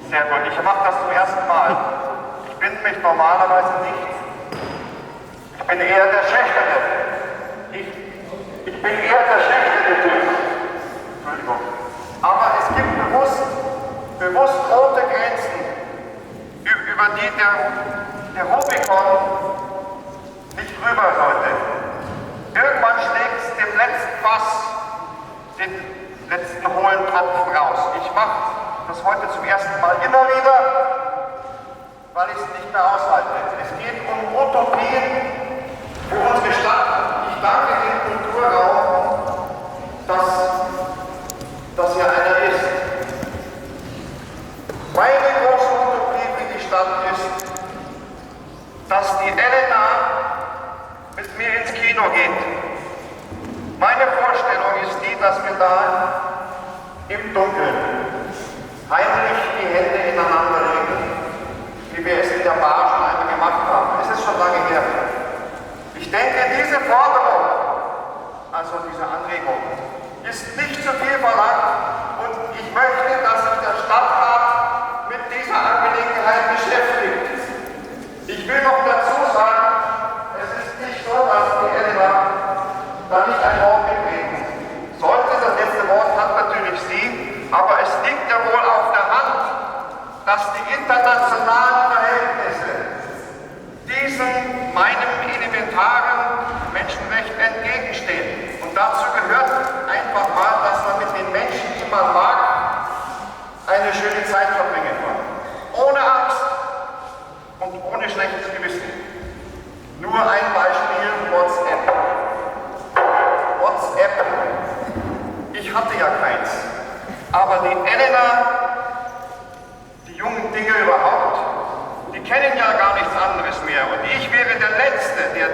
Sehr gut, ich mache das zum ersten Mal. Ich bin mich normalerweise nicht. Ich bin eher der Schüchterne. Ich bin eher der schüchterne Typ. Entschuldigung. Aber es gibt bewusst rote Grenzen, über die der Rubikon nicht rüber sollte. Irgendwann schlägt es dem letzten Fass den letzten hohlen Tropfen raus. Ich mache das heute zum ersten Mal immer wieder, weil ich es nicht mehr aushalte. Es geht um Utopien für unsere Stadt. Ich danke dem Kulturraum, dass hier einer ist. Meine große Utopie für die Stadt ist, dass die Elena mit mir ins Kino geht. Meine Vorstellung ist die, dass wir da im Dunkeln heimlich die Hände ineinander legen, wie wir es in der Bar schon einmal gemacht haben. Es ist schon lange her. Ich denke, diese Forderung, also diese Anregung, ist nicht zu viel verlangt und ich möchte, dass sich der Stadtrat mit dieser Angelegenheit beschäftigt. Ich will noch dazu sagen, es ist nicht so, dass die Elena da nicht ein Wort mitreden sollte. Das letzte Wort hat natürlich sie, aber es liegt ja wohl auf der Hand, dass die internationalen Verhältnisse diesem meinem elementaren Menschenrecht entgegenstehen. Und dazu gehört einfach mal, dass man mit den Menschen, die man mag, eine schöne Zeit verbringen kann. Ohne Angst und ohne schlechtes Gewissen. Nur ein Beispiel, WhatsApp. Ich hatte ja keins. Aber die Elena, die jungen Dinge überhaupt, die kennen ja gar nichts anderes mehr. Und ich wäre der Letzte, der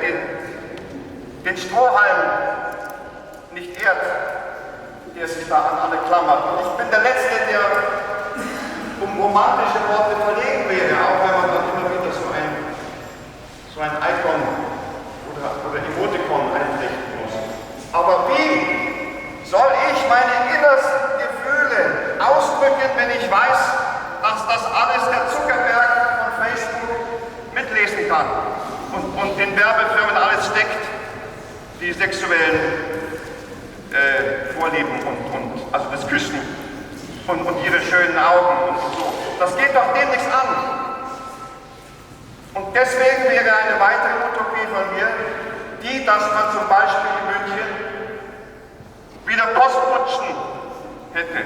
den Strohhalm nicht ehrt, der sich da an alle klammert. Und ich bin der Letzte, der um romantische Worte verlegen wäre, auch wenn man dann immer wieder so ein Icon oder Emoticon einrichten muss. Aber wie soll ich meine innersten Gefühle ausdrücken, wenn ich weiß, dass das alles der Zuckerberg von Facebook mitlesen kann und den Werbefirmen alles steckt, die sexuellen Vorlieben und also das Küssen und ihre schönen Augen und so. Das geht doch dem nichts an. Und deswegen wäre eine weitere Utopie von mir, die, dass man zum Beispiel in München wieder Postkutschen hätte.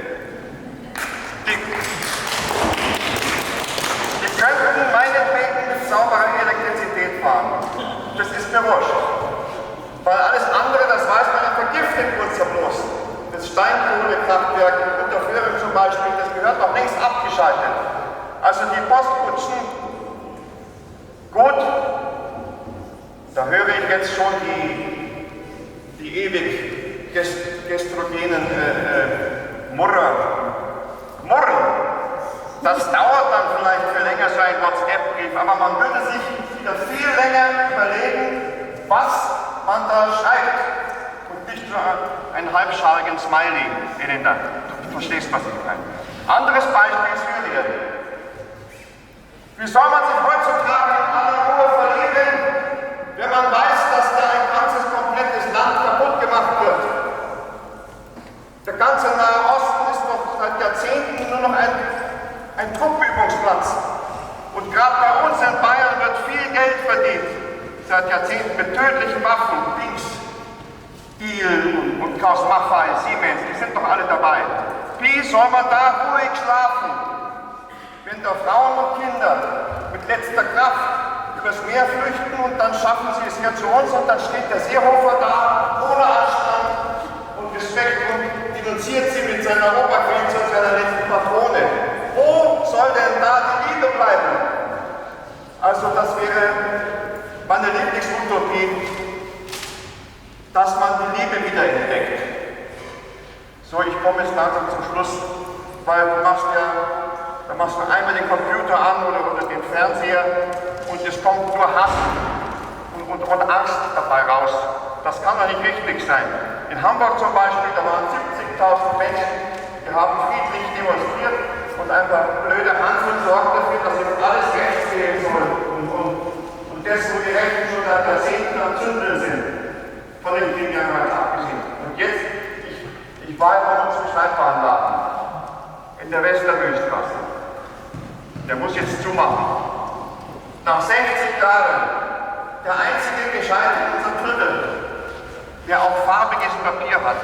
Die könnten meinetwegen mit sauberer Elektrizität fahren. Das ist mir wurscht. Weil alles andere, das weiß man, vergiftet uns ja bloß. Das Steinkohlekraftwerk in Unterföhring zum Beispiel, das gehört noch längst abgeschaltet. Also die Postkutschen, gut, da höre ich jetzt schon die ewig gestrogenen Murren. Das dauert dann vielleicht für länger so ein WhatsApp-Brief, aber man würde sich wieder viel länger überlegen, was man da schreibt und nicht nur einen halbschaligen Smiley, Elena. Du verstehst, was ich meine. Anderes Beispiel ist Syrien. Wie soll man sich heutzutage in aller Ruhe verlieben, wenn man weiß, dass da ein ganzes komplettes Land kaputt gemacht wird? Der ganze Nahe Osten ist noch seit Jahrzehnten nur noch ein Truppenübungsplatz. Und gerade bei uns in Bayern wird viel Geld verdient, seit Jahrzehnten mit tödlichen Waffen, Dings, Stiel und Kraus Maffei, Siemens, die sind doch alle dabei. Wie soll man da ruhig schlafen, wenn da Frauen und Kinder mit letzter Kraft übers Meer flüchten und dann schaffen sie es hier zu uns und dann steht der Seehofer da, ohne Anstand und Respekt und denunziert sie mit seiner Obergrenze und seiner letzten Patrone. Wo soll denn da die Liebe bleiben? Also das wäre meine Lieblingsutopie, dass man die Liebe wieder entdeckt. So, ich komme jetzt langsam zum Schluss, weil du machst einmal den Computer an oder den Fernseher und es kommt nur Hass und Angst dabei raus. Das kann doch nicht richtig sein. In Hamburg zum Beispiel, da waren 70.000 Menschen, die haben friedlich demonstriert und einfach blöde Hans solche Dinge einmal abgesehen. Und jetzt, ich war ja bei uns im Schreibwarenladen in der Westermühlstraße. Der muss jetzt zumachen. Nach 60 Jahren der einzige Gescheite in unserem Viertel, der auch farbiges Papier hat,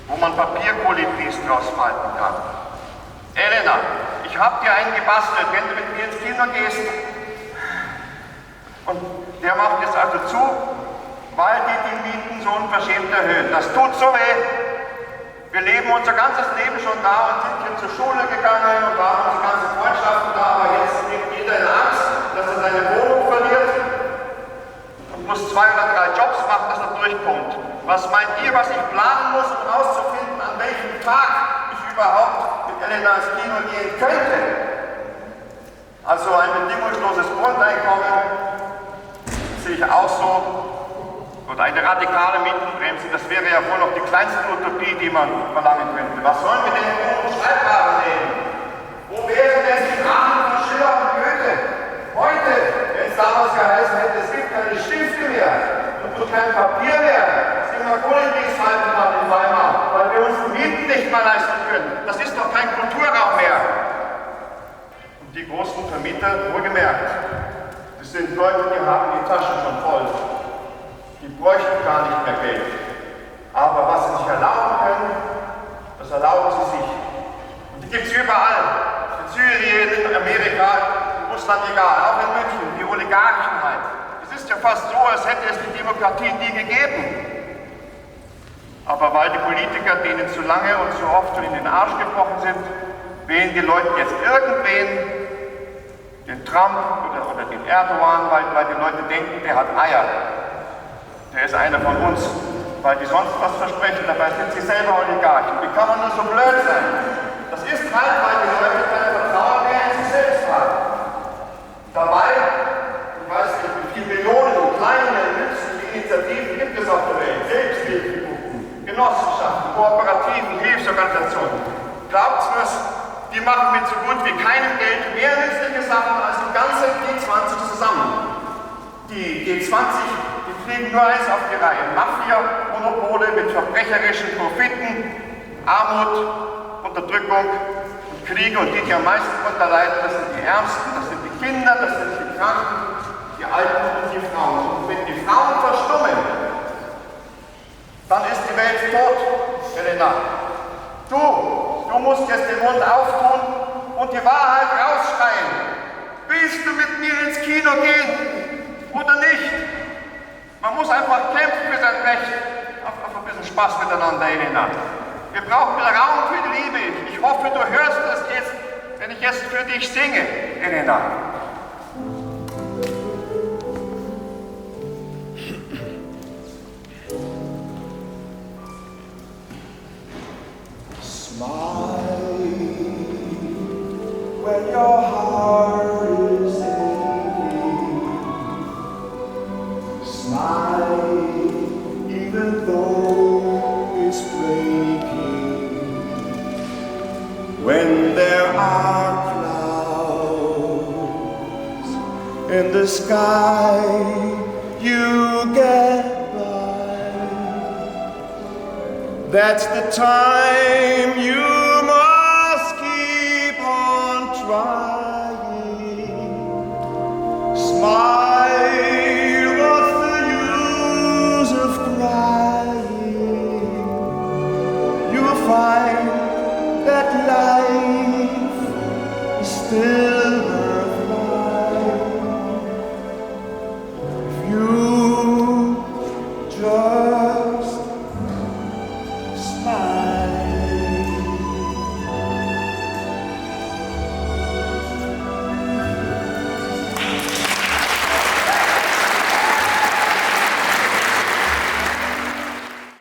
wo man Papierkolibris draus falten kann. Elena, ich habe dir einen gebastelt, wenn du mit mir ins Kino gehst. Und der macht jetzt also zu, weil die Mieten so unverschämt erhöhen. Das tut so weh. Wir leben unser ganzes Leben schon da und sind hier zur Schule gegangen und waren unsere ganzen Freundschaften da, aber jetzt lebt jeder in Angst, dass er seine Wohnung verliert und muss 2 oder 3 Jobs machen, dass er durchkommt. Was meint ihr, was ich planen muss, um herauszufinden, an welchem Tag ich überhaupt mit Elena ins Kino gehen könnte? Also ein bedingungsloses Grundeinkommen sehe ich auch so. Oder eine radikale Mietenbremse, das wäre ja wohl noch die kleinste Utopie, die man verlangen könnte. Was sollen wir denn in Schreibwaren nehmen? Wo wären denn die Drachen von Schiller und Goethe? Heute, wenn es damals geheißen hätte, es gibt keine Stifte mehr und kein Papier mehr, sind wir Kolibris halten kann in Weimar, weil wir uns die Mieten nicht mehr leisten können. Das ist doch kein Kulturraum mehr. Und die großen Vermieter, wohlgemerkt, das sind Leute, die haben die Taschen schon voll. Die bräuchten gar nicht mehr Geld. Aber was sie sich erlauben können, das erlauben sie sich. Und die gibt es überall. In Syrien, in Amerika, in Russland, egal. Auch in München, die Oligarchen halt. Es ist ja fast so, als hätte es die Demokratie nie gegeben. Aber weil die Politiker denen zu lange und zu oft schon in den Arsch gebrochen sind, wählen die Leute jetzt irgendwen, den Trump oder den Erdogan, weil die Leute denken, der hat Eier. Der ist einer von uns, weil die sonst was versprechen, dabei sind sie selber Oligarchen. Wie kann man nur so blöd sein? Das ist halt, weil die Leute kein Vertrauen mehr in sich selbst haben. Dabei, ich weiß nicht, wie viele Millionen kleine, nützliche Initiativen gibt es auf der Welt. Selbsthilfegruppen, Genossenschaften, Kooperativen, Hilfsorganisationen. Glaubt's mir's, die machen mit so gut wie keinem Geld mehr nützliche Sachen als die ganze G20 zusammen. Die G20 kriegen nur eins auf die Reihe. Mafia-Monopole mit verbrecherischen Profiten, Armut, Unterdrückung und Kriege. Und die am meisten darunter leiden, das sind die Ärmsten, das sind die Kinder, das sind die Kranken, die Alten und die Frauen. Und wenn die Frauen verstummen, dann ist die Welt tot, Elena. Du musst jetzt den Mund auftun und die Wahrheit rausschreien. Willst du mit mir ins Kino gehen oder nicht? Man muss einfach kämpfen für sein Recht auf ein bisschen Spaß miteinander, Elena. Wir brauchen wieder Raum für die Liebe. Ich hoffe, du hörst das jetzt, wenn ich jetzt für dich singe, Elena. Smile when your heart is even though it's breaking. When there are clouds in the sky, you get by. That's the time you must keep on trying. Smile. Find that life is still